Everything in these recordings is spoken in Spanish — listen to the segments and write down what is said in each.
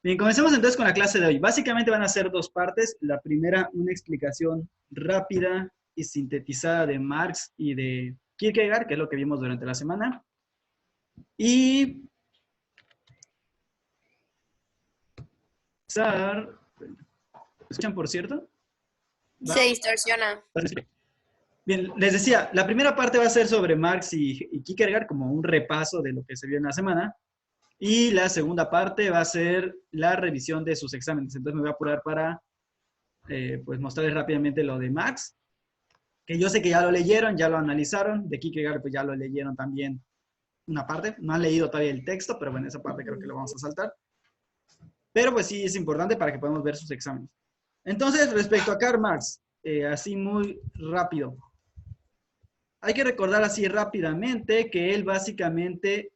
Bien, comencemos entonces con la clase de hoy. Básicamente van a ser dos partes. La primera, una explicación rápida y sintetizada de Marx y de Kierkegaard, que es lo que vimos durante la semana. Y ¿me escuchan, por cierto? Se distorsiona. Bien, les decía, la primera parte va a ser sobre Marx y Kierkegaard, como un repaso de lo que se vio en la semana. Y la segunda parte va a ser la revisión de sus exámenes. Entonces me voy a apurar para pues mostrarles rápidamente lo de Marx, que yo sé que ya lo leyeron, ya lo analizaron. De Kierkegaard pues ya lo leyeron también una parte. No han leído todavía el texto, pero bueno, esa parte creo que lo vamos a saltar. Pero pues sí es importante para que podamos ver sus exámenes. Entonces, respecto a Karl Marx, así muy rápido. Hay que recordar así rápidamente que él básicamente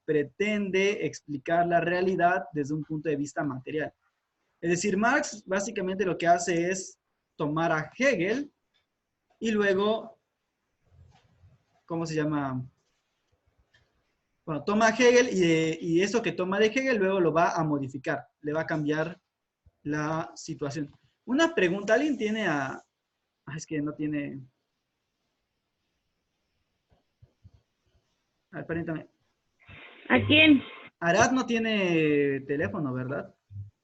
pretende explicar la realidad desde un punto de vista material. Es decir, Marx básicamente lo que hace es tomar a Hegel y luego, ¿cómo se llama? Bueno, toma a Hegel y eso que toma de Hegel luego lo va a modificar, le va a cambiar la situación. Una pregunta, ¿alguien tiene a... es que no tiene... A ver, permítame. ¿A quién? Arad no tiene teléfono, ¿verdad?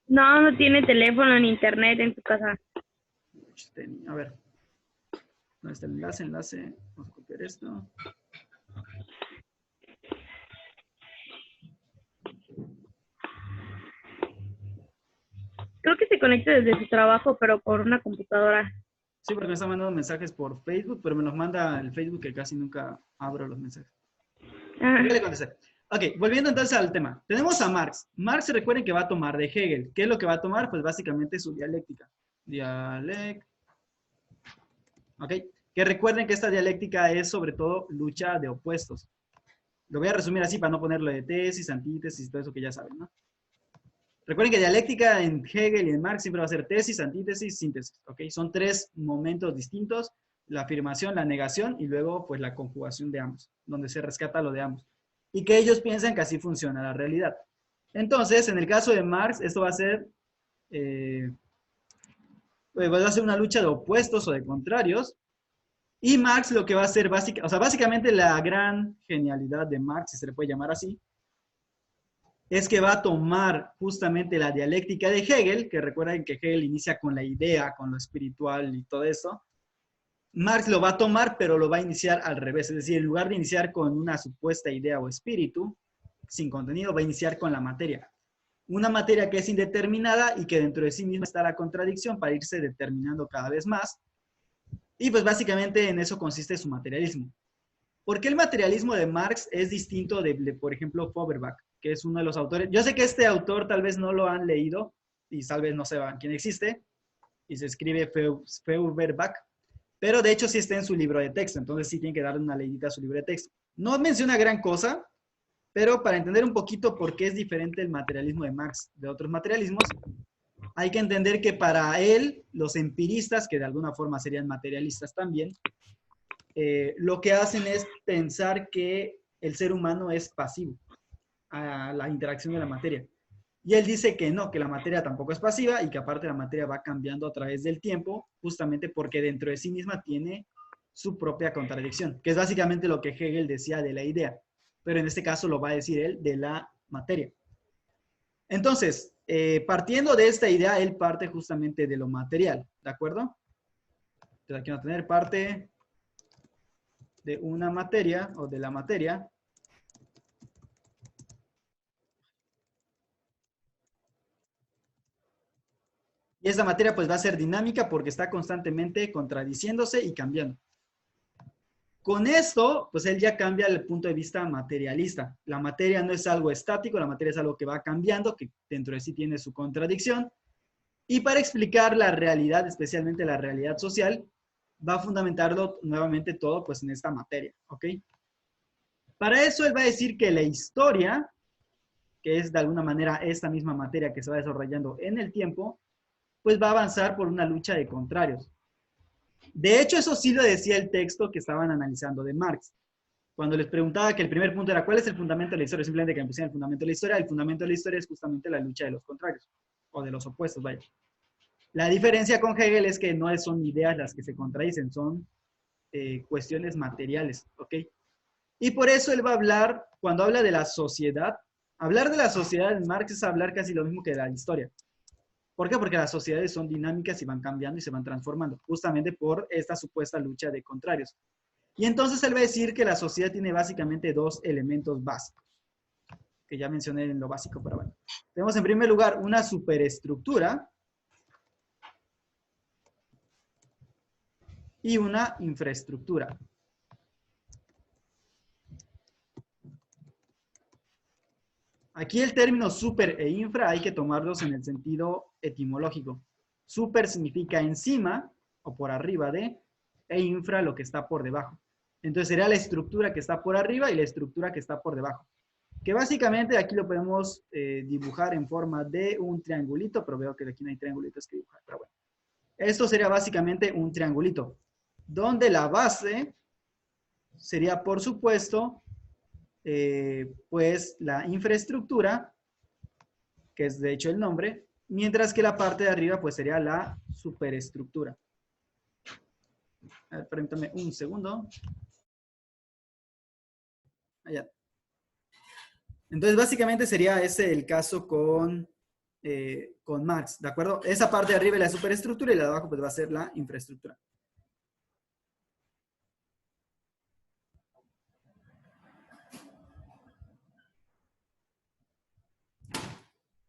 No, no tiene teléfono ni internet en su casa. A ver. ¿Dónde está el enlace? Vamos a copiar esto. Creo que se conecta desde su trabajo, pero por una computadora. Sí, porque me está mandando mensajes por Facebook, pero me los manda el Facebook que casi nunca abro los mensajes. Ah, Ya le contesté. Ok, volviendo entonces al tema. Tenemos a Marx. Marx, recuerden que va a tomar de Hegel. ¿Qué es lo que va a tomar? Pues básicamente su dialéctica. Ok, que recuerden que esta dialéctica es sobre todo lucha de opuestos. Lo voy a resumir así para no ponerlo de tesis, antítesis, todo eso que ya saben, ¿no? Recuerden que dialéctica en Hegel y en Marx siempre va a ser tesis, antítesis, síntesis, ¿ok? Son tres momentos distintos, la afirmación, la negación y luego pues la conjugación de ambos, donde se rescata lo de ambos. Y que ellos piensan que así funciona la realidad. Entonces, en el caso de Marx, esto va a ser, una lucha de opuestos o de contrarios. Y Marx lo que va a hacer, básicamente la gran genialidad de Marx, si se le puede llamar así, es que va a tomar justamente la dialéctica de Hegel, que recuerden que Hegel inicia con la idea, con lo espiritual y todo eso. Marx lo va a tomar, pero lo va a iniciar al revés. Es decir, en lugar de iniciar con una supuesta idea o espíritu, sin contenido, va a iniciar con la materia. Una materia que es indeterminada y que dentro de sí misma está la contradicción para irse determinando cada vez más. Y pues básicamente en eso consiste su materialismo. ¿Por qué el materialismo de Marx es distinto de, por ejemplo, Feuerbach, que es uno de los autores? Yo sé que este autor tal vez no lo han leído y tal vez no sepan quién existe, y se escribe Feuerbach, pero de hecho sí está en su libro de texto, entonces sí tienen que darle una leidita a su libro de texto. No menciona gran cosa, pero para entender un poquito por qué es diferente el materialismo de Marx de otros materialismos, hay que entender que para él, los empiristas, que de alguna forma serían materialistas también, lo que hacen es pensar que el ser humano es pasivo a la interacción de la materia. Y él dice que no, que la materia tampoco es pasiva y que aparte la materia va cambiando a través del tiempo, justamente porque dentro de sí misma tiene su propia contradicción, que es básicamente lo que Hegel decía de la idea, pero en este caso lo va a decir él de la materia. Entonces, partiendo de esta idea, él parte justamente de lo material, ¿de acuerdo? Entonces aquí vamos a tener parte de una materia o de la materia. Y esta materia pues va a ser dinámica porque está constantemente contradiciéndose y cambiando. Con esto, pues él ya cambia el punto de vista materialista. La materia no es algo estático, la materia es algo que va cambiando, que dentro de sí tiene su contradicción. Y para explicar la realidad, especialmente la realidad social, va a fundamentarlo nuevamente todo pues en esta materia, ¿ok? Para eso él va a decir que la historia, que es de alguna manera esta misma materia que se va desarrollando en el tiempo, pues va a avanzar por una lucha de contrarios. De hecho, eso sí lo decía el texto que estaban analizando de Marx. Cuando les preguntaba que el primer punto era ¿cuál es el fundamento de la historia? Simplemente que me pusieran el fundamento de la historia. El fundamento de la historia es justamente la lucha de los contrarios, o de los opuestos, vaya. La diferencia con Hegel es que no son ideas las que se contradicen, son cuestiones materiales, ¿ok? Y por eso él va a hablar, cuando habla de la sociedad, hablar de la sociedad en Marx es hablar casi lo mismo que de la historia. ¿Por qué? Porque las sociedades son dinámicas y van cambiando y se van transformando, justamente por esta supuesta lucha de contrarios. Y entonces él va a decir que la sociedad tiene básicamente dos elementos básicos, que ya mencioné en lo básico, pero bueno. Tenemos en primer lugar una superestructura y una infraestructura. Aquí el término super e infra hay que tomarlos en el sentido etimológico. Super significa encima o por arriba de, e infra lo que está por debajo. Entonces sería la estructura que está por arriba y la estructura que está por debajo. Que básicamente aquí lo podemos dibujar en forma de un triangulito, pero veo que aquí no hay triangulitos que dibujar, pero bueno. Esto sería básicamente un triangulito, donde la base sería, por supuesto, pues la infraestructura, que es de hecho el nombre, mientras que la parte de arriba pues sería la superestructura. A ver, permítame un segundo. Allá. Entonces básicamente sería ese el caso con Marx, ¿de acuerdo? Esa parte de arriba es la superestructura y la de abajo pues va a ser la infraestructura.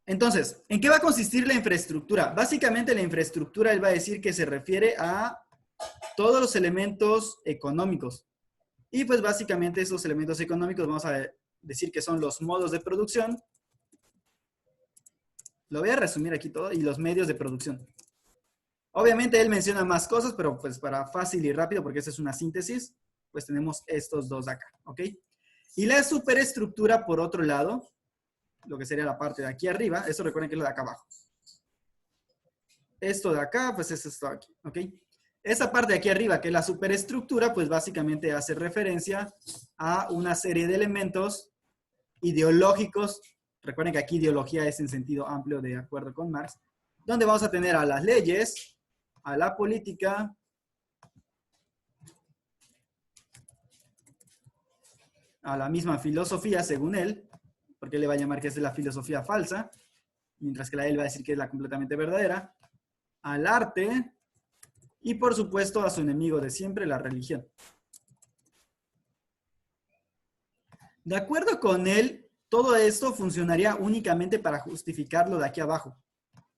Entonces, ¿en qué va a consistir la infraestructura? Básicamente la infraestructura, él va a decir que se refiere a todos los elementos económicos. Y pues básicamente esos elementos económicos vamos a decir que son los modos de producción. Lo voy a resumir aquí todo, y los medios de producción. Obviamente él menciona más cosas, pero pues para fácil y rápido, porque esa es una síntesis, pues tenemos estos dos acá, ¿ok? Y la superestructura, por otro lado, lo que sería la parte de aquí arriba, eso recuerden que es lo de acá abajo. Esto de acá, pues es esto de aquí, ¿ok? Esa parte de aquí arriba, que es la superestructura, pues básicamente hace referencia a una serie de elementos ideológicos. Recuerden que aquí ideología es en sentido amplio de acuerdo con Marx, donde vamos a tener a las leyes, a la política, a la misma filosofía, según él, porque él le va a llamar que es la filosofía falsa, mientras que él va a decir que es la completamente verdadera, al arte y, por supuesto, a su enemigo de siempre, la religión. De acuerdo con él, todo esto funcionaría únicamente para justificar lo de aquí abajo.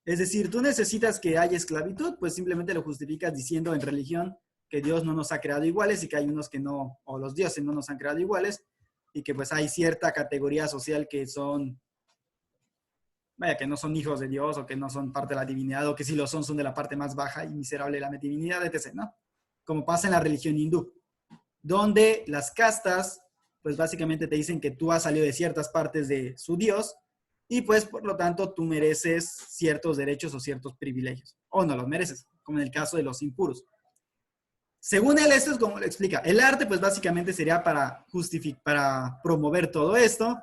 Es decir, tú necesitas que haya esclavitud, pues simplemente lo justificas diciendo en religión que Dios no nos ha creado iguales y que hay unos que no, o los dioses no nos han creado iguales, y que pues hay cierta categoría social que son, vaya, que no son hijos de Dios o que no son parte de la divinidad, o que si lo son de la parte más baja y miserable de la divinidad, etc., ¿no? Como pasa en la religión hindú, donde las castas, pues básicamente te dicen que tú has salido de ciertas partes de su Dios y pues por lo tanto tú mereces ciertos derechos o ciertos privilegios, o no los mereces, como en el caso de los impuros. Según él, esto es como lo explica. El arte, pues básicamente sería para promover todo esto.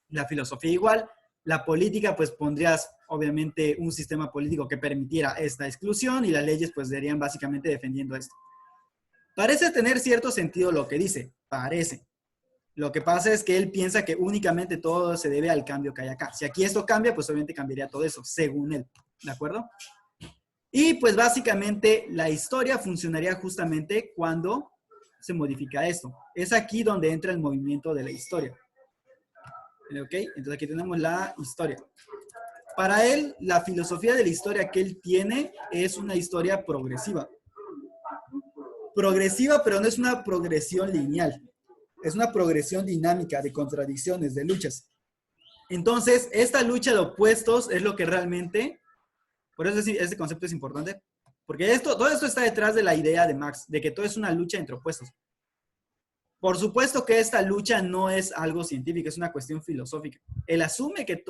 La filosofía igual. La política, pues pondrías obviamente un sistema político que permitiera esta exclusión, y las leyes pues serían básicamente defendiendo esto. Parece tener cierto sentido lo que dice. Parece. Lo que pasa es que él piensa que únicamente todo se debe al cambio que hay acá. Si aquí esto cambia, pues obviamente cambiaría todo eso, según él. ¿De acuerdo? Y pues básicamente la historia funcionaría justamente cuando se modifica esto. Es aquí donde entra el movimiento de la historia. ¿Ok? Entonces aquí tenemos la historia. Para él, la filosofía de la historia que él tiene es una historia progresiva. Progresiva, pero no es una progresión lineal. Es una progresión dinámica de contradicciones, de luchas. Entonces, esta lucha de opuestos es lo que realmente... Por eso este concepto es importante, porque todo esto está detrás de la idea de Marx, de que todo es una lucha entre opuestos. Por supuesto que esta lucha no es algo científico, es una cuestión filosófica. Él asume que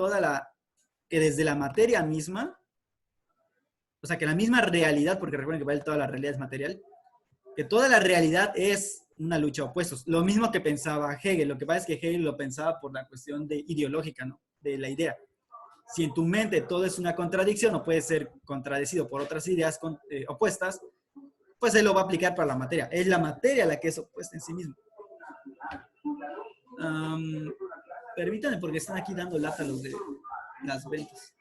que desde la materia misma, o sea, que la misma realidad, porque recuerden que toda la realidad es material, que toda la realidad es una lucha de opuestos. Lo mismo que pensaba Hegel. Lo que pasa es que Hegel lo pensaba por la cuestión ideológica, ¿no? De la idea. Si en tu mente todo es una contradicción o puede ser contradecido por otras ideas opuestas, pues él lo va a aplicar para la materia. Es la materia la que es opuesta en sí misma. Permítanme porque están aquí dando lata los de las ventas.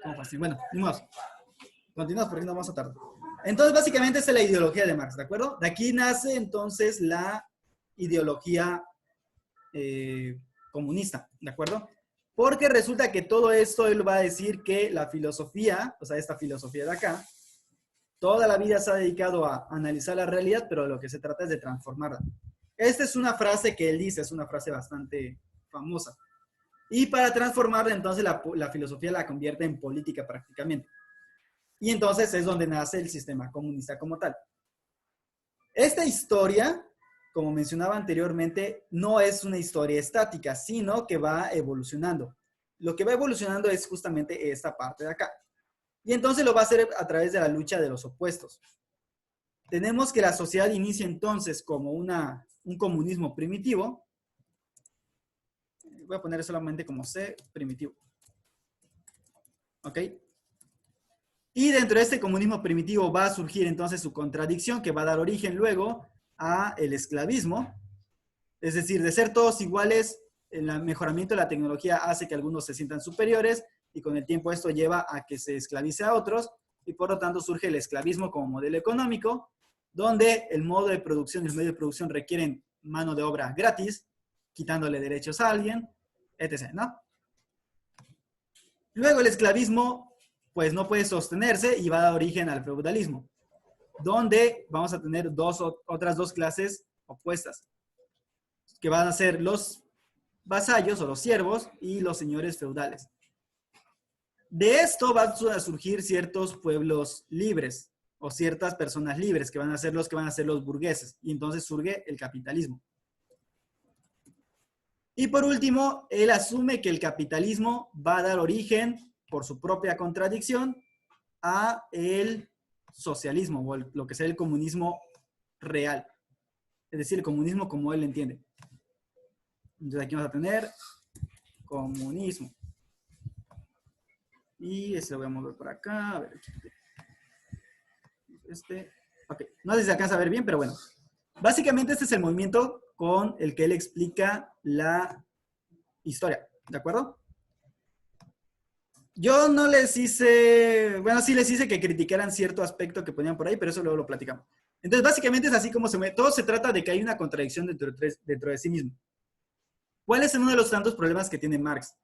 ¿Cómo fácil? Bueno, ni más. Continuamos porque no vamos a tardar. Entonces, básicamente, esa es la ideología de Marx, ¿de acuerdo? De aquí nace, entonces, la ideología comunista, ¿de acuerdo? Porque resulta que todo esto, él va a decir que la filosofía, o sea, esta filosofía de acá, toda la vida se ha dedicado a analizar la realidad, pero lo que se trata es de transformarla. Esta es una frase que él dice, es una frase bastante famosa. Y para transformarla, entonces, la filosofía la convierte en política prácticamente. Y entonces es donde nace el sistema comunista como tal. Esta historia, como mencionaba anteriormente, no es una historia estática, sino que va evolucionando. Lo que va evolucionando es justamente esta parte de acá. Y entonces lo va a hacer a través de la lucha de los opuestos. Tenemos que la sociedad inicia entonces como un comunismo primitivo. Voy a poner solamente como C, primitivo. ¿Ok? Y dentro de este comunismo primitivo va a surgir entonces su contradicción que va a dar origen luego a el esclavismo. Es decir, de ser todos iguales, el mejoramiento de la tecnología hace que algunos se sientan superiores y con el tiempo esto lleva a que se esclavice a otros y por lo tanto surge el esclavismo como modelo económico, donde el modo de producción y los medios de producción requieren mano de obra gratis, quitándole derechos a alguien, etc., ¿no? Luego el esclavismo pues no puede sostenerse y va a dar origen al feudalismo, donde vamos a tener otras dos clases opuestas, que van a ser los vasallos o los siervos y los señores feudales. De esto van a surgir ciertos pueblos libres o ciertas personas libres que van a ser los burgueses, y entonces surge el capitalismo. Y por último, él asume que el capitalismo va a dar origen, por su propia contradicción, a el socialismo o lo que sea el comunismo real. Es decir, el comunismo como él lo entiende. Entonces aquí vamos a tener comunismo. Y este lo voy a mover por acá. A ver. Ok. No sé si se alcanza a ver bien, pero bueno. Básicamente este es el movimiento con el que él explica la historia. ¿De acuerdo? Yo no les hice, bueno, sí les hice que criticaran cierto aspecto que ponían por ahí, pero eso luego lo platicamos. Entonces, básicamente es así como todo se trata de que hay una contradicción dentro de sí mismo. ¿Cuál es uno de los tantos problemas que tiene Marx?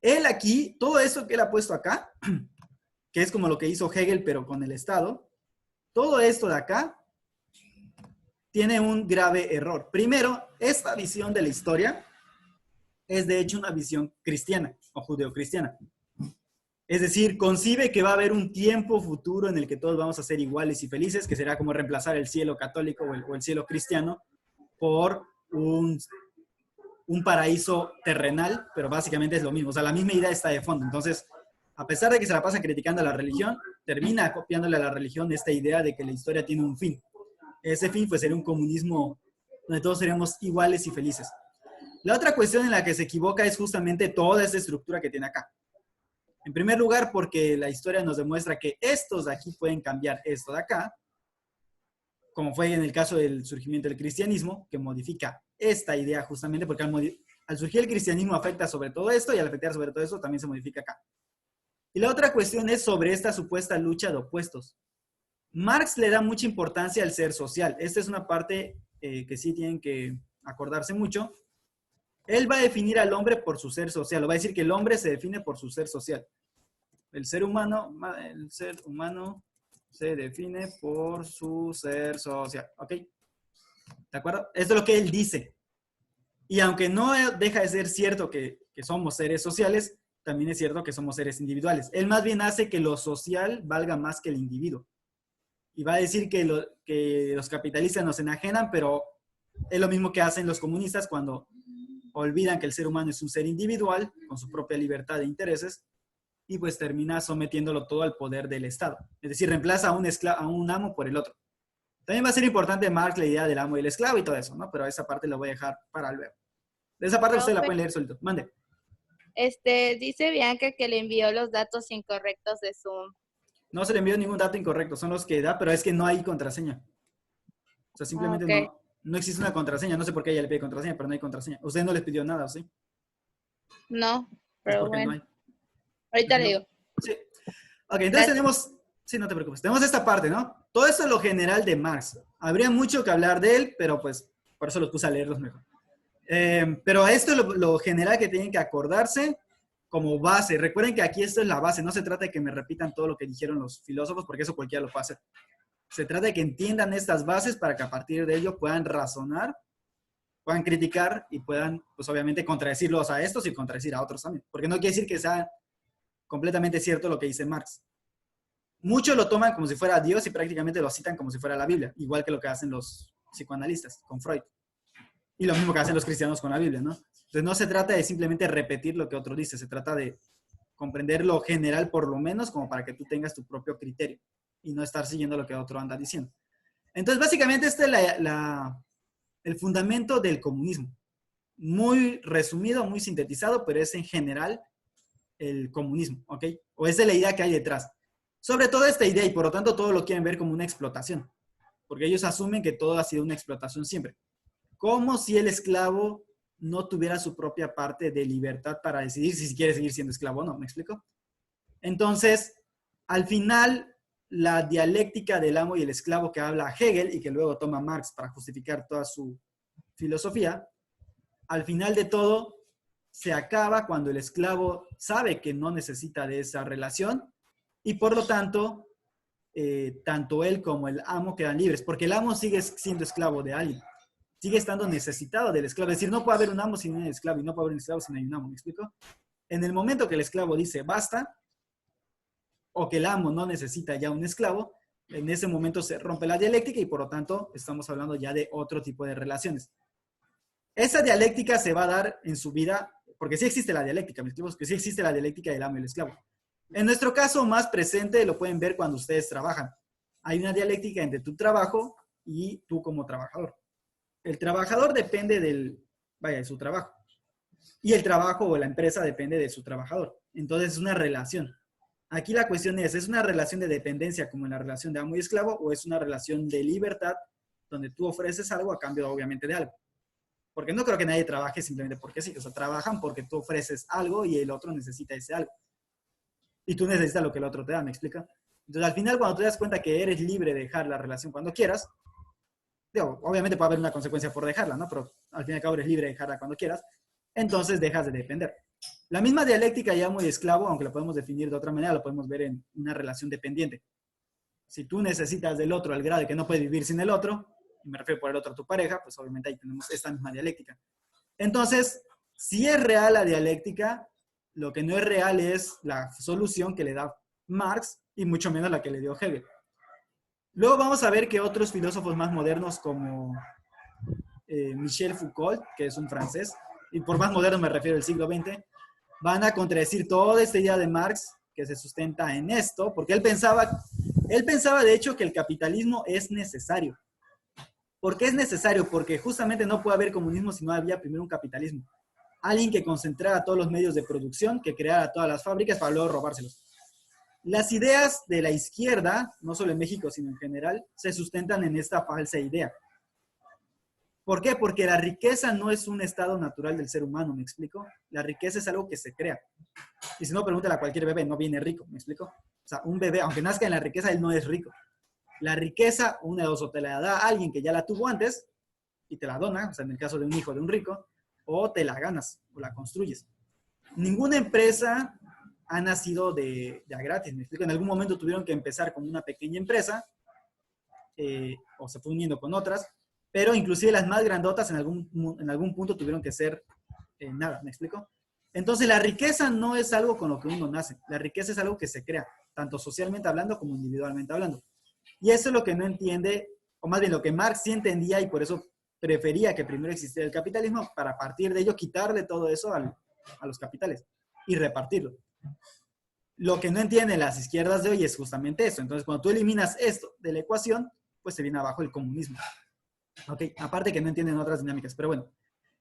Él aquí, todo eso que él ha puesto acá, que es como lo que hizo Hegel, pero con el Estado, todo esto de acá tiene un grave error. Primero, esta visión de la historia es de hecho una visión cristiana o judeocristiana. Es decir, concibe que va a haber un tiempo futuro en el que todos vamos a ser iguales y felices, que será como reemplazar el cielo católico o el cielo cristiano por un paraíso terrenal, pero básicamente es lo mismo. O sea, la misma idea está de fondo. Entonces, a pesar de que se la pasa criticando a la religión, termina copiándole a la religión esta idea de que la historia tiene un fin. Ese fin pues sería un comunismo donde todos seríamos iguales y felices. La otra cuestión en la que se equivoca es justamente toda esa estructura que tiene acá. En primer lugar, porque la historia nos demuestra que estos de aquí pueden cambiar esto de acá, como fue en el caso del surgimiento del cristianismo, que modifica esta idea justamente porque al surgir el cristianismo afecta sobre todo esto y al afectar sobre todo esto también se modifica acá. Y la otra cuestión es sobre esta supuesta lucha de opuestos. Marx le da mucha importancia al ser social. Esta es una parte que sí tienen que acordarse mucho. Él va a definir al hombre por su ser social. O va a decir que el hombre se define por su ser social. El ser humano se define por su ser social. ¿Ok? ¿De acuerdo? Esto es lo que él dice. Y aunque no deja de ser cierto que somos seres sociales, también es cierto que somos seres individuales. Él más bien hace que lo social valga más que el individuo. Y va a decir que los capitalistas nos enajenan, pero es lo mismo que hacen los comunistas cuando olvidan que el ser humano es un ser individual, con su propia libertad de intereses, y pues termina sometiéndolo todo al poder del Estado. Es decir, reemplaza a un amo por el otro. También va a ser importante Marx la idea del amo y el esclavo y todo eso, ¿no? Pero esa parte la voy a dejar para luego. De esa parte usted la Profe, pueden leer solito. Mande. dice Bianca que le envió los datos incorrectos de Zoom. No se le envió ningún dato incorrecto, son los que da, pero es que no hay contraseña. O sea, simplemente Ok. no existe una contraseña. No sé por qué ella le pide contraseña, pero no hay contraseña. Usted no les pidió nada, ¿o sí? No, Es pero porque no bueno. hay. Ahorita le No. digo. Sí. Ok, entonces Gracias. tenemos, sí, no te preocupes, tenemos esta parte, ¿no? Todo eso es lo general de Marx. Habría mucho que hablar de él, pero pues por eso los puse a leerlos mejor. Pero esto es lo general que tienen que acordarse como base. Recuerden que aquí esto es la base, no se trata de que me repitan todo lo que dijeron los filósofos, porque eso cualquiera lo puede hacer. Se trata de que entiendan estas bases para que a partir de ello puedan razonar, puedan criticar y puedan, pues obviamente, contradecirlos a estos y contradecir a otros también. Porque no quiere decir que sea completamente cierto lo que dice Marx. Muchos lo toman como si fuera Dios y prácticamente lo citan como si fuera la Biblia, igual que lo que hacen los psicoanalistas con Freud. Y lo mismo que hacen los cristianos con la Biblia, ¿no? Entonces no se trata de simplemente repetir lo que otro dice, se trata de comprender lo general por lo menos como para que tú tengas tu propio criterio y no estar siguiendo lo que otro anda diciendo. Entonces básicamente este es el fundamento del comunismo. Muy resumido, muy sintetizado, pero es en general el comunismo, ¿ok? O esa es la idea que hay detrás. Sobre todo esta idea y por lo tanto todo lo quieren ver como una explotación, porque ellos asumen que todo ha sido una explotación siempre. Como si el esclavo no tuviera su propia parte de libertad para decidir si quiere seguir siendo esclavo o no, ¿me explico? Entonces, al final, la dialéctica del amo y el esclavo que habla Hegel y que luego toma Marx para justificar toda su filosofía, al final de todo, se acaba cuando el esclavo sabe que no necesita de esa relación y por lo tanto, tanto él como el amo quedan libres, porque el amo sigue siendo esclavo de alguien, sigue estando necesitado del esclavo. Es decir, no puede haber un amo sin un esclavo y no puede haber un esclavo sin un amo, ¿me explico? En el momento que el esclavo dice basta, o que el amo no necesita ya un esclavo, en ese momento se rompe la dialéctica y por lo tanto estamos hablando ya de otro tipo de relaciones. Esa dialéctica se va a dar en su vida, porque sí existe la dialéctica, ¿me explico? Que sí existe la dialéctica del amo y el esclavo. En nuestro caso más presente lo pueden ver cuando ustedes trabajan. Hay una dialéctica entre tu trabajo y tú como trabajador. El trabajador depende de su trabajo. Y el trabajo o la empresa depende de su trabajador. Entonces es una relación. Aquí la cuestión ¿es una relación de dependencia como en la relación de amo y esclavo o es una relación de libertad donde tú ofreces algo a cambio obviamente de algo? Porque no creo que nadie trabaje simplemente porque sí. O sea, trabajan porque tú ofreces algo y el otro necesita ese algo. Y tú necesitas lo que el otro te da, ¿me explica? Entonces al final cuando te das cuenta que eres libre de dejar la relación cuando quieras, digo, obviamente puede haber una consecuencia por dejarla, ¿no? Pero al fin y al cabo eres libre de dejarla cuando quieras, entonces dejas de depender. La misma dialéctica de amo y esclavo, aunque la podemos definir de otra manera, lo podemos ver en una relación dependiente. Si tú necesitas del otro al grado de que no puedes vivir sin el otro, y me refiero por el otro a tu pareja, pues obviamente ahí tenemos esta misma dialéctica. Entonces, si es real la dialéctica, lo que no es real es la solución que le da Marx y mucho menos la que le dio Hegel. Luego vamos a ver que otros filósofos más modernos como Michel Foucault, que es un francés, y por más moderno me refiero al siglo XX, van a contradecir toda esta idea de Marx que se sustenta en esto, porque él pensaba de hecho que el capitalismo es necesario. ¿Por qué es necesario? Porque justamente no puede haber comunismo si no había primero un capitalismo. Alguien que concentrara todos los medios de producción, que creara todas las fábricas para luego robárselos. Las ideas de la izquierda, no solo en México, sino en general, se sustentan en esta falsa idea. ¿Por qué? Porque la riqueza no es un estado natural del ser humano, ¿me explico? La riqueza es algo que se crea. Y si no, pregúntale a cualquier bebé, no viene rico, ¿me explico? O sea, un bebé, aunque nazca en la riqueza, él no es rico. La riqueza, una de dos, o te la da alguien que ya la tuvo antes y te la dona, o sea, en el caso de un hijo de un rico, o te la ganas o la construyes. Ninguna empresa ha nacido de a gratis, ¿me explico? En algún momento tuvieron que empezar con una pequeña empresa o se fue uniendo con otras, pero inclusive las más grandotas en algún punto tuvieron que ser nada, ¿me explico? Entonces la riqueza no es algo con lo que uno nace, la riqueza es algo que se crea, tanto socialmente hablando como individualmente hablando. Y eso es lo que no entiende, o más bien lo que Marx sí entendía y por eso prefería que primero existiera el capitalismo para a partir de ello quitarle todo eso a los capitales y repartirlo. Lo que no entienden las izquierdas de hoy es justamente eso. Entonces, cuando tú eliminas esto de la ecuación, pues se viene abajo el comunismo. ¿Ok? Aparte que no entienden otras dinámicas, pero bueno.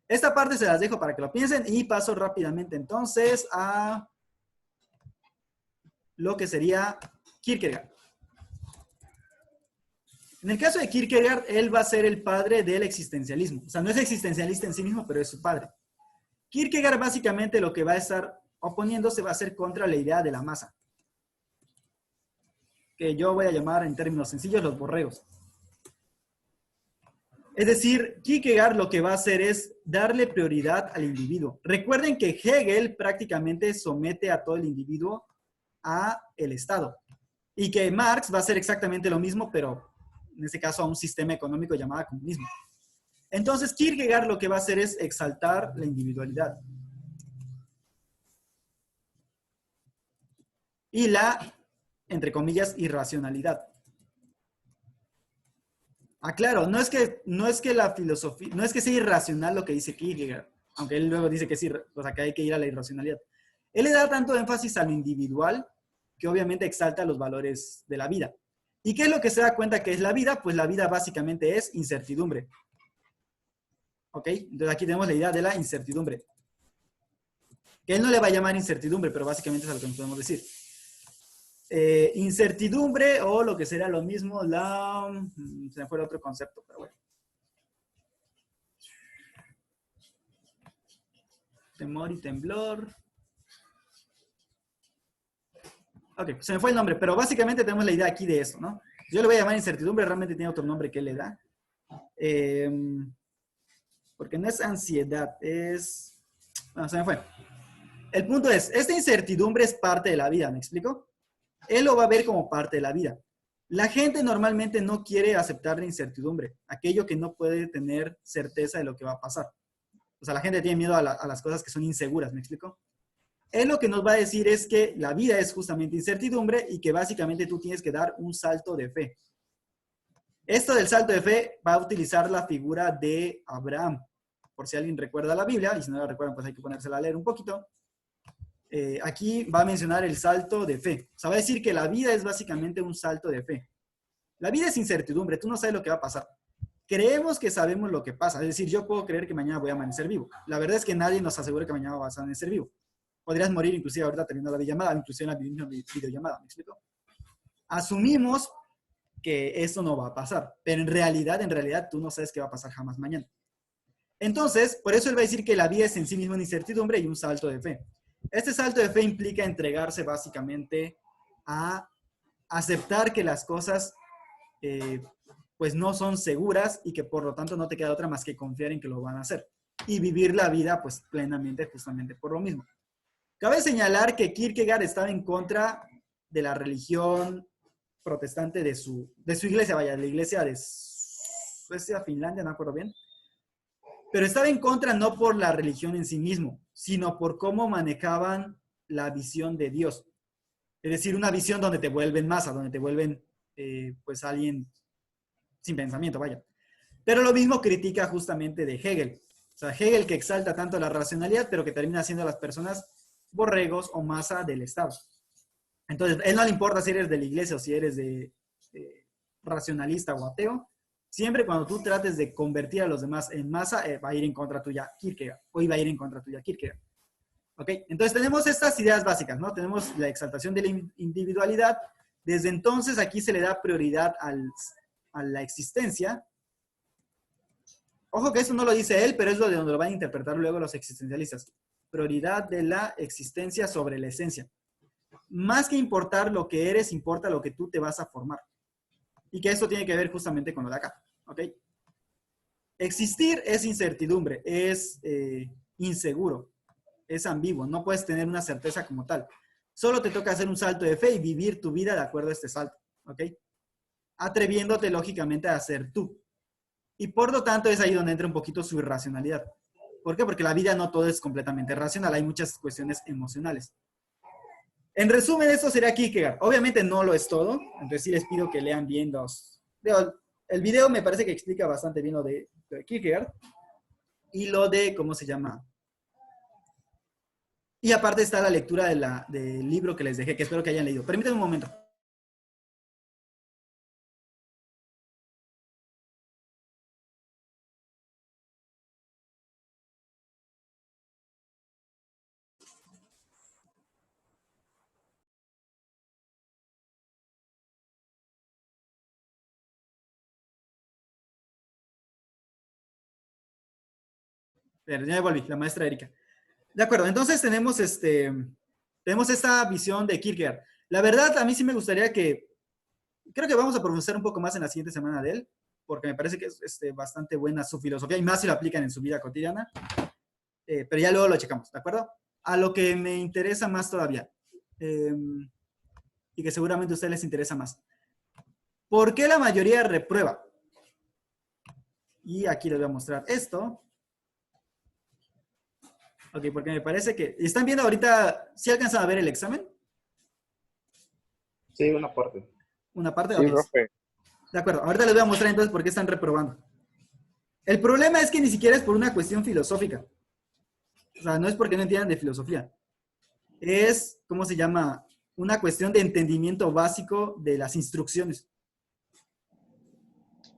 Esta parte se las dejo para que lo piensen y paso rápidamente entonces a lo que sería Kierkegaard. En el caso de Kierkegaard, él va a ser el padre del existencialismo. O sea, no es existencialista en sí mismo, pero es su padre. Kierkegaard básicamente lo que va a estar oponiéndose va a ser contra la idea de la masa, que yo voy a llamar en términos sencillos los borregos. Es decir, Kierkegaard lo que va a hacer es darle prioridad al individuo. Recuerden que Hegel prácticamente somete a todo el individuo a el Estado. Y que Marx va a hacer exactamente lo mismo, pero en este caso a un sistema económico llamado comunismo. Entonces, Kierkegaard lo que va a hacer es exaltar la individualidad. Y la, entre comillas, irracionalidad. Claro, no es que la filosofía, no es que sea irracional lo que dice Kierkegaard, aunque él luego dice que sí, o sea, que hay que ir a la irracionalidad. Él le da tanto énfasis a lo individual que obviamente exalta los valores de la vida. ¿Y qué es lo que se da cuenta que es la vida? Pues la vida básicamente es incertidumbre. ¿Ok? Entonces aquí tenemos la idea de la incertidumbre. Que él no le va a llamar incertidumbre, pero básicamente es a lo que nos podemos decir. Incertidumbre o lo que será lo mismo, se me fue el otro concepto, pero bueno. Temor y temblor. Ok, se me fue el nombre, pero básicamente tenemos la idea aquí de esto, ¿no? Yo le voy a llamar incertidumbre, realmente tiene otro nombre que él le da. Porque no es ansiedad, es... Bueno, se me fue. El punto es, esta incertidumbre es parte de la vida, ¿me explico? Él lo va a ver como parte de la vida. La gente normalmente no quiere aceptar la incertidumbre, aquello que no puede tener certeza de lo que va a pasar. O sea, la gente tiene miedo a las cosas que son inseguras, ¿me explico? Él lo que nos va a decir es que la vida es justamente incertidumbre y que básicamente tú tienes que dar un salto de fe. Esto del salto de fe va a utilizar la figura de Abraham. Por si alguien recuerda la Biblia, y si no la recuerdan, pues hay que ponérsela a leer un poquito. Aquí va a mencionar el salto de fe. O sea, va a decir que la vida es básicamente un salto de fe. La vida es incertidumbre, tú no sabes lo que va a pasar. Creemos que sabemos lo que pasa. Es decir, yo puedo creer que mañana voy a amanecer vivo. La verdad es que nadie nos asegura que mañana vas a amanecer vivo. Podrías morir inclusive ahorita teniendo la videollamada, inclusive en la videollamada, ¿me explico? Asumimos que eso no va a pasar, pero en realidad tú no sabes qué va a pasar jamás mañana. Entonces, por eso él va a decir que la vida es en sí misma una incertidumbre y un salto de fe. Este salto de fe implica entregarse básicamente a aceptar que las cosas pues no son seguras y que por lo tanto no te queda otra más que confiar en que lo van a hacer y vivir la vida pues plenamente justamente por lo mismo. Cabe señalar que Kierkegaard estaba en contra de la religión protestante de su iglesia, vaya, la iglesia de Suecia, Finlandia, no me acuerdo bien. Pero estaba en contra no por la religión en sí mismo, sino por cómo manejaban la visión de Dios. Es decir, una visión donde te vuelven masa, donde te vuelven pues alguien sin pensamiento, vaya. Pero lo mismo critica justamente de Hegel. O sea, Hegel que exalta tanto la racionalidad, pero que termina siendo a las personas borregos o masa del Estado. Entonces, a él no le importa si eres de la iglesia o si eres de racionalista o ateo. Siempre cuando tú trates de convertir a los demás en masa, va a ir en contra tuya Kierkegaard. O iba a ir en contra tuya Kierkegaard. ¿Ok? Entonces tenemos estas ideas básicas, ¿no? Tenemos la exaltación de la individualidad. Desde entonces aquí se le da prioridad a la existencia. Ojo que eso no lo dice él, pero es lo de donde lo van a interpretar luego los existencialistas. Prioridad de la existencia sobre la esencia. Más que importar lo que eres, importa lo que tú te vas a formar. Y que esto tiene que ver justamente con lo de acá. ¿Ok? Existir es incertidumbre, es inseguro, es ambiguo, no puedes tener una certeza como tal. Solo te toca hacer un salto de fe y vivir tu vida de acuerdo a este salto. ¿Ok? Atreviéndote lógicamente a ser tú. Y por lo tanto es ahí donde entra un poquito su irracionalidad. ¿Por qué? Porque la vida no todo es completamente racional, hay muchas cuestiones emocionales. En resumen, esto sería Kierkegaard. Obviamente no lo es todo, entonces sí les pido que lean bien el video me parece que explica bastante bien lo de Kierkegaard y lo de, ¿cómo se llama? Y aparte está la lectura del libro que les dejé, que espero que hayan leído. Permítanme un momento. Pero ya me volví, la maestra Erika. De acuerdo, entonces tenemos esta visión de Kierkegaard. La verdad, a mí sí me gustaría creo que vamos a profundizar un poco más en la siguiente semana de él, porque me parece que es bastante buena su filosofía, y más si lo aplican en su vida cotidiana. Pero ya luego lo checamos, ¿de acuerdo? A lo que me interesa más todavía, y que seguramente a ustedes les interesa más. ¿Por qué la mayoría reprueba? Y aquí les voy a mostrar esto. Ok, porque me parece que... ¿Están viendo ahorita? ¿Sí alcanzan a ver el examen? Sí, una parte. ¿Una parte? Sí, Ok. profe. De acuerdo, ahorita les voy a mostrar entonces por qué están reprobando. El problema es que ni siquiera es por una cuestión filosófica. O sea, no es porque no entiendan de filosofía. Es, ¿cómo se llama? Una cuestión de entendimiento básico de las instrucciones.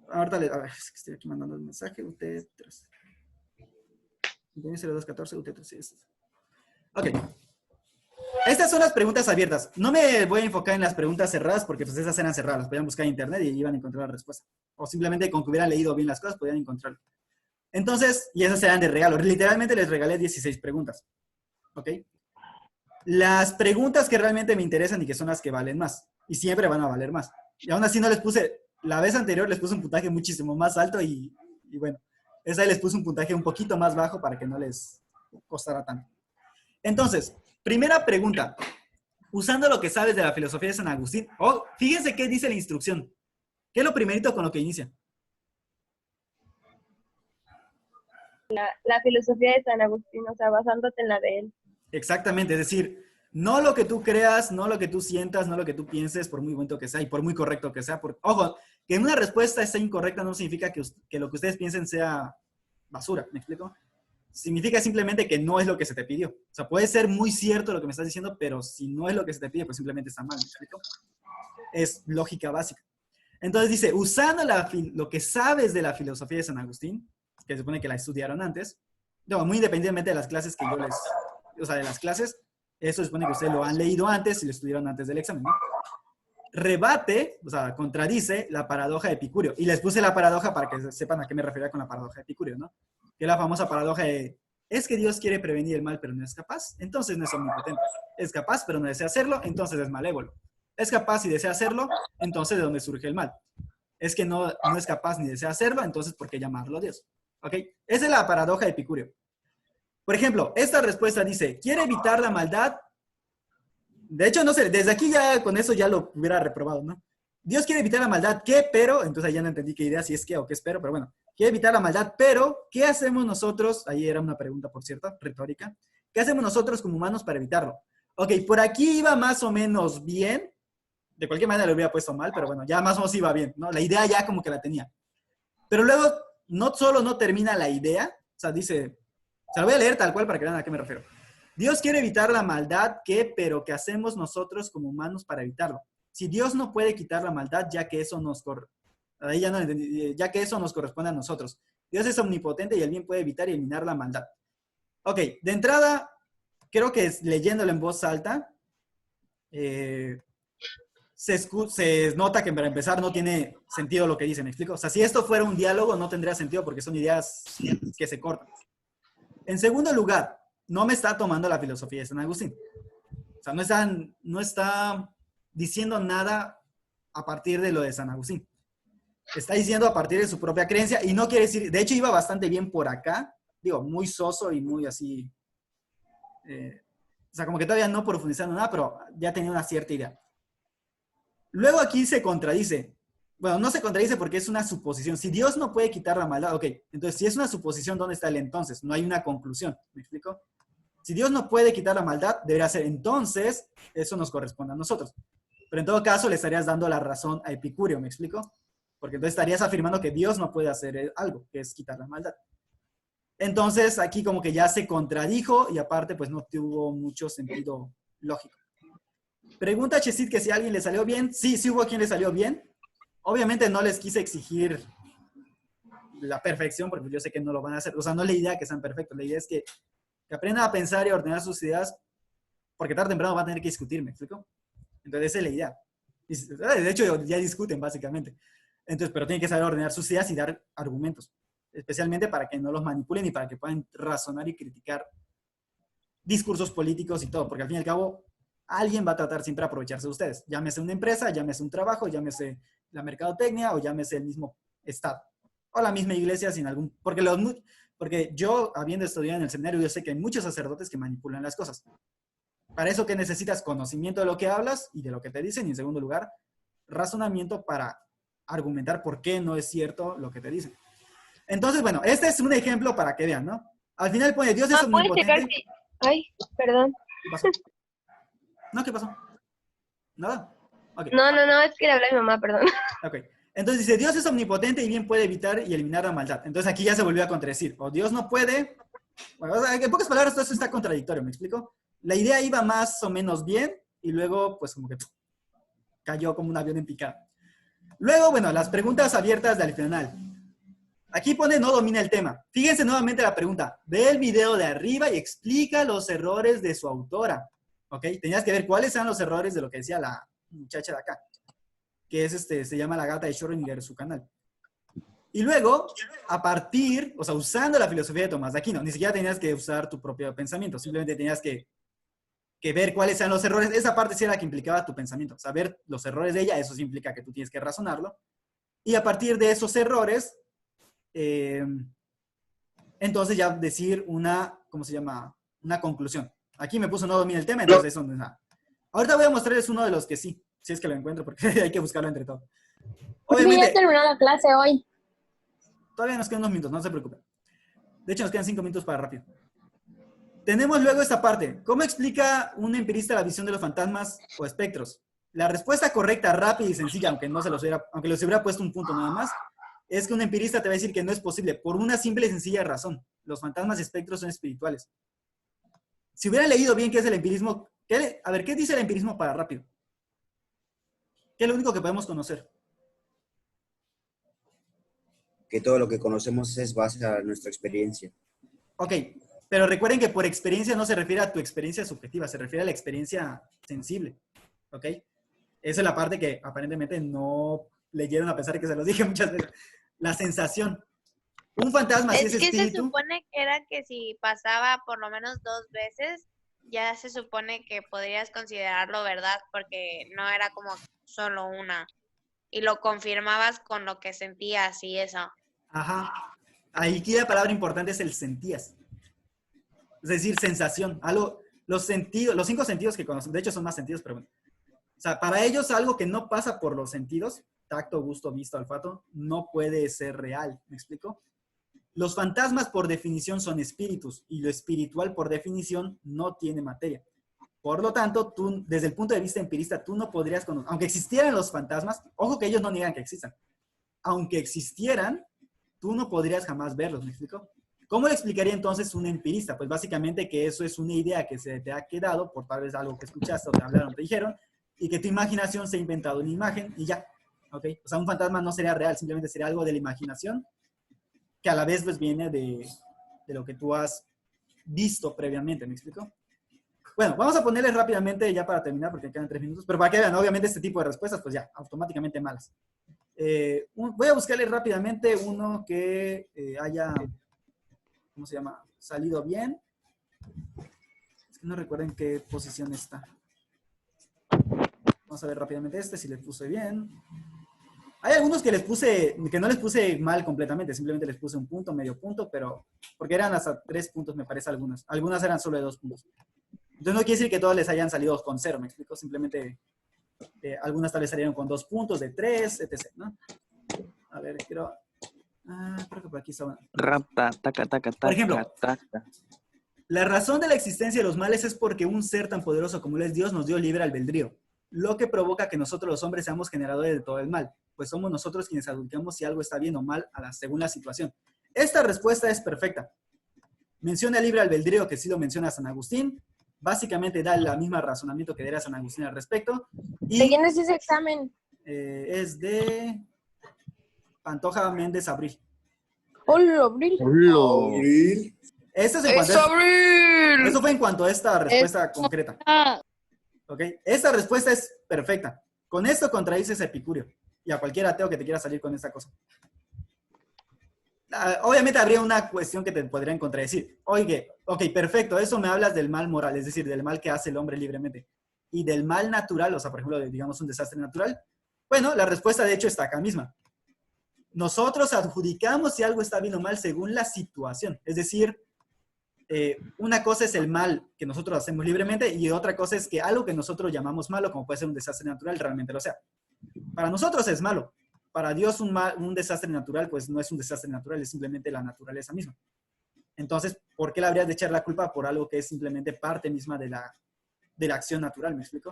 Ahorita a ver, es que estoy aquí mandando el mensaje. UT3. 0214, UT3. Ok. Estas son las preguntas abiertas. No me voy a enfocar en las preguntas cerradas porque pues esas eran cerradas. Las podían buscar en internet y iban a encontrar la respuesta. O simplemente con que hubieran leído bien las cosas podían encontrarlo. Entonces, y esas eran de regalo. Literalmente les regalé 16 preguntas. ¿Ok? Las preguntas que realmente me interesan y que son las que valen más. Y siempre van a valer más. Y aún así no les puse, la vez anterior les puse un puntaje muchísimo más alto y bueno, esa vez les puse un puntaje un poquito más bajo para que no les costara tanto. Entonces, primera pregunta. Usando lo que sabes de la filosofía de San Agustín, fíjense qué dice la instrucción. ¿Qué es lo primerito con lo que inicia? La filosofía de San Agustín, o sea, basándote en la de él. Exactamente, es decir, no lo que tú creas, no lo que tú sientas, no lo que tú pienses, por muy bonito que sea y por muy correcto que sea. Ojo, que una respuesta esté incorrecta no significa que lo que ustedes piensen sea basura, ¿me explico? Significa simplemente que no es lo que se te pidió. O sea, puede ser muy cierto lo que me estás diciendo, pero si no es lo que se te pide, pues simplemente está mal, ¿me explico? Es lógica básica. Entonces dice, usando lo que sabes de la filosofía de San Agustín, que se supone que la estudiaron antes, no, muy independientemente de las clases que yo o sea, de las clases, eso se supone que ustedes lo han leído antes y lo estudiaron antes del examen, ¿no? Rebate, o sea, contradice la paradoja de Epicurio. Y les puse la paradoja para que sepan a qué me refería con la paradoja de Epicurio, ¿no? Que es la famosa paradoja de, es que Dios quiere prevenir el mal, pero no es capaz, entonces no es omnipotente. Es capaz, pero no desea hacerlo, entonces es malévolo. Es capaz y desea hacerlo, entonces ¿de dónde surge el mal? Es que no es capaz ni desea hacerlo, entonces ¿por qué llamarlo Dios? ¿Ok? Esa es la paradoja de Epicurio. Por ejemplo, esta respuesta dice, quiere evitar la maldad. De hecho, no sé, desde aquí ya con eso ya lo hubiera reprobado, ¿no? Dios quiere evitar la maldad, ¿qué? Pero, entonces ya no entendí qué idea, si es qué o qué espero, pero bueno, quiere evitar la maldad, pero ¿qué hacemos nosotros? Ahí era una pregunta, por cierto, retórica. ¿Qué hacemos nosotros como humanos para evitarlo? Ok, por aquí iba más o menos bien. De cualquier manera lo hubiera puesto mal, pero bueno, ya más o menos iba bien, ¿no? La idea ya como que la tenía. Pero luego, no solo no termina la idea, o sea, dice, se lo voy a leer tal cual para que vean a qué me refiero. Dios quiere evitar la maldad, ¿qué? Pero ¿qué hacemos nosotros como humanos para evitarlo? Si Dios no puede quitar la maldad, ya que eso ahí ya no entendí, ya que eso nos corresponde a nosotros. Dios es omnipotente y el bien puede evitar y eliminar la maldad. Ok, de entrada, creo que leyéndolo en voz alta, se nota que para empezar no tiene sentido lo que dice, ¿me explico? O sea, si esto fuera un diálogo no tendría sentido porque son ideas que se cortan. En segundo lugar, no me está tomando la filosofía de San Agustín. O sea, no está diciendo nada a partir de lo de San Agustín. Está diciendo a partir de su propia creencia y no quiere decir, de hecho iba bastante bien por acá, digo, muy soso y muy así, o sea, como que todavía no profundizando nada, pero ya tenía una cierta idea. Luego aquí se contradice. Bueno, no se contradice porque es una suposición. Si Dios no puede quitar la maldad, ok, entonces si es una suposición, ¿dónde está el entonces? No hay una conclusión, ¿me explico? Si Dios no puede quitar la maldad, debería ser entonces, eso nos corresponde a nosotros. Pero en todo caso le estarías dando la razón a Epicurio, ¿me explico? Porque entonces estarías afirmando que Dios no puede hacer algo, que es quitar la maldad. Entonces aquí como que ya se contradijo y aparte pues no tuvo mucho sentido lógico. Pregunta Chesit que si a alguien le salió bien. Sí, sí hubo a quien le salió bien. Obviamente no les quise exigir la perfección porque yo sé que no lo van a hacer. O sea, no es la idea que sean perfectos. La idea es que aprendan a pensar y a ordenar sus ideas porque tarde o temprano van a tener que discutir, ¿me explico? Entonces esa es la idea. De hecho ya discuten básicamente. Entonces, pero tienen que saber ordenar sus ideas y dar argumentos. especialmente para que no los manipulen y para que puedan razonar y criticar discursos políticos y todo, porque al fin y al cabo alguien va a tratar siempre de aprovecharse de ustedes, llámese una empresa, llámese un trabajo, llámese la mercadotecnia o llámese el mismo Estado o la misma iglesia sin algún... Porque yo, habiendo estudiado en el seminario, yo sé que hay muchos sacerdotes que manipulan las cosas. Para eso que necesitas conocimiento de lo que hablas y de lo que te dicen, y en segundo lugar, razonamiento para argumentar por qué no es cierto lo que te dicen. Entonces, bueno, este es un ejemplo para que vean, ¿no? Al final pone, Dios es ¿puedes checar omnipotente. si... Ay, perdón. ¿Qué pasó? No, ¿qué pasó? ¿Nada? Ok. No, es que le hablé a mi mamá, perdón. Ok. Entonces dice, Dios es omnipotente y bien puede evitar y eliminar la maldad. Entonces aquí ya se volvió a contradecir. O Dios no puede... Bueno, o sea, en pocas palabras, todo eso está contradictorio, ¿me explico? La idea iba más o menos bien y luego, pues como que cayó como un avión en picada. Luego, bueno, las preguntas abiertas del final. Aquí pone no domina el tema. Fíjense nuevamente la pregunta. Ve el video de arriba y explica los errores de su autora. ¿Ok? Tenías que ver cuáles eran los errores de lo que decía la muchacha de acá. Que es se llama La Gata de Schrödinger, su canal. Y luego, a partir, o sea, usando la filosofía de Tomás de Aquino, ni siquiera tenías que usar tu propio pensamiento, simplemente tenías que ver cuáles eran los errores. Esa parte sí era la que implicaba tu pensamiento. Saber los errores de ella, eso sí implica que tú tienes que razonarlo. Y a partir de esos errores, entonces ya decir una, ¿cómo se llama? Una conclusión. Aquí me puso no domina el tema, entonces eso no es nada. Ahorita voy a mostrarles uno de los que sí, si es que lo encuentro, porque hay que buscarlo entre todos. Obviamente, ya terminó la clase hoy. todavía nos quedan unos minutos, no se preocupen. De hecho, nos quedan 5 minutos para rápido. Tenemos luego esta parte. ¿Cómo explica un empirista la visión de los fantasmas o espectros? La respuesta correcta, rápida y sencilla, aunque les hubiera puesto un punto nada más, es que un empirista te va a decir que no es posible, por una simple y sencilla razón. Los fantasmas y espectros son espirituales. Si hubieran leído bien qué es el empirismo, a ver, ¿qué dice el empirismo para rápido? ¿Qué es lo único que podemos conocer? Que todo lo que conocemos es base a nuestra experiencia. Ok, pero recuerden que por experiencia no se refiere a tu experiencia subjetiva, se refiere a la experiencia sensible. ¿Ok? Esa es la parte que aparentemente no leyeron a pesar de que se los dije muchas veces. La sensación. Un fantasma, si es Es que se espíritu. supone que era que si pasaba por lo menos 2 veces, ya se supone que podrías considerarlo verdad, porque no era como solo una. Y lo confirmabas con lo que sentías y eso. Ajá. Aquí la palabra importante es el sentías. Es decir, sensación. Algo, los 5 sentidos que conocen, de hecho son más sentidos, pero bueno. O sea, para ellos algo que no pasa por los sentidos, tacto, gusto, vista, olfato, no puede ser real. ¿Me explico? Los fantasmas por definición son espíritus y lo espiritual por definición no tiene materia. Por lo tanto, tú, desde el punto de vista empirista, tú no podrías conocer, aunque existieran los fantasmas, ojo que ellos no niegan que existan, aunque existieran, tú no podrías jamás verlos, ¿me explico? ¿Cómo le explicaría entonces un empirista? Pues básicamente que eso es una idea que se te ha quedado por tal vez algo que escuchaste o te hablaron, te dijeron, y que tu imaginación se ha inventado una imagen y ya, ¿ok? O sea, un fantasma no sería real, simplemente sería algo de la imaginación que a la vez pues viene de lo que tú has visto previamente, ¿me explico? Bueno, vamos a ponerles rápidamente ya para terminar porque quedan 3 minutos, pero para que vean, obviamente este tipo de respuestas pues ya, automáticamente malas. Voy a buscarles rápidamente uno que haya, ¿cómo se llama? Salido bien. Es que no recuerdo en qué posición está. Vamos a ver rápidamente si le puse bien. Hay algunos que no les puse mal completamente, simplemente les puse un punto, medio punto, pero porque eran hasta 3 puntos, me parece algunas. Algunas eran solo de 2 puntos. Entonces no quiere decir que todos les hayan salido con 0, me explico, simplemente algunas tal vez salieron con 2 puntos, de 3, etc., ¿no? A ver, creo que por aquí está. Por ejemplo, la razón de la existencia de los males es porque un ser tan poderoso como él es Dios nos dio libre albedrío, lo que provoca que nosotros los hombres seamos generadores de todo el mal, pues somos nosotros quienes adjudicamos si algo está bien o mal según la situación. Esta respuesta es perfecta. Menciona el libre albedrío, que sí lo menciona San Agustín, básicamente da el mismo razonamiento que diera San Agustín al respecto. Y, ¿de quién es ese examen? Es de Pantoja Méndez Abril. Hola, Abril. Abril. Eso fue en cuanto a esta respuesta concreta. ¿Ok? Esta respuesta es perfecta. Con esto contradices a Epicurio y a cualquier ateo que te quiera salir con esta cosa. obviamente habría una cuestión que te podrían contradecir. Oye, ok, perfecto, eso me hablas del mal moral, es decir, del mal que hace el hombre libremente. Y del mal natural, o sea, por ejemplo, digamos un desastre natural. Bueno, la respuesta de hecho está acá misma. Nosotros adjudicamos si algo está bien o mal según la situación. Es decir, una cosa es el mal que nosotros hacemos libremente y otra cosa es que algo que nosotros llamamos malo, como puede ser un desastre natural, realmente lo sea. Para nosotros es malo. Para Dios un desastre natural, pues no es un desastre natural, es simplemente la naturaleza misma. Entonces, ¿por qué le habrías de echar la culpa por algo que es simplemente parte misma de la acción natural? ¿Me explico?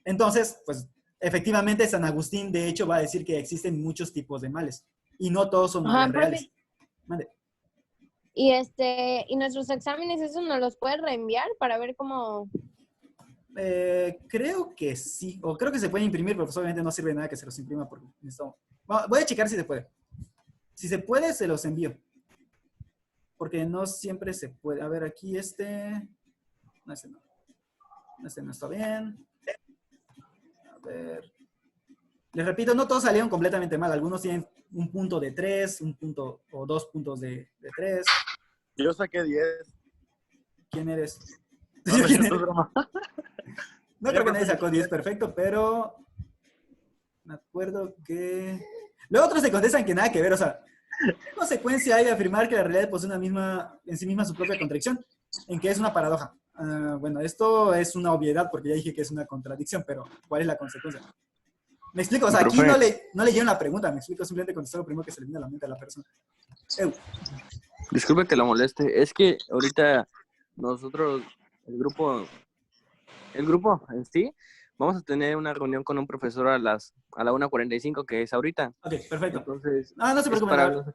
Entonces, pues, efectivamente, San Agustín, de hecho, va a decir que existen muchos tipos de males y no todos son males reales. Mande. Y nuestros exámenes, ¿eso nos los puedes reenviar para ver cómo? Creo que sí, o creo que se puede imprimir, pero pues obviamente no sirve de nada que se los imprima porque necesito... Voy a checar si se puede. Si se puede, se los envío. Porque no siempre se puede. A ver, aquí No, este no. Este no está bien. A ver. Les repito, no todos salieron completamente mal. Algunos tienen un punto de 3, un punto o 2 puntos de 3. Yo saqué 10. ¿Quién eres? No, no, ¿Quién no, eres? broma. No creo que nadie sacó 10 perfecto, pero me acuerdo que... Luego otros se contestan que nada que ver, o sea, ¿qué consecuencia hay de afirmar que la realidad posee en sí misma su propia contradicción? En que es una paradoja. Bueno, esto es una obviedad porque ya dije que es una contradicción, pero ¿cuál es la consecuencia? Me explico, o sea, aquí no leyeron la pregunta, me explico, simplemente contestar lo primero que se le viene a la mente a la persona. Disculpe que lo moleste, es que ahorita nosotros, el grupo en sí, vamos a tener una reunión con un profesor a la 1:45, que es ahorita. Ok, perfecto. Entonces, No se preocupen.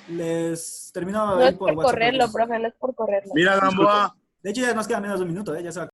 Les termino No es por por WhatsApp. correrlo, profe, no es por correrlo. Mira, Gamboa. De hecho, ya nos queda menos de un minuto, ya se va a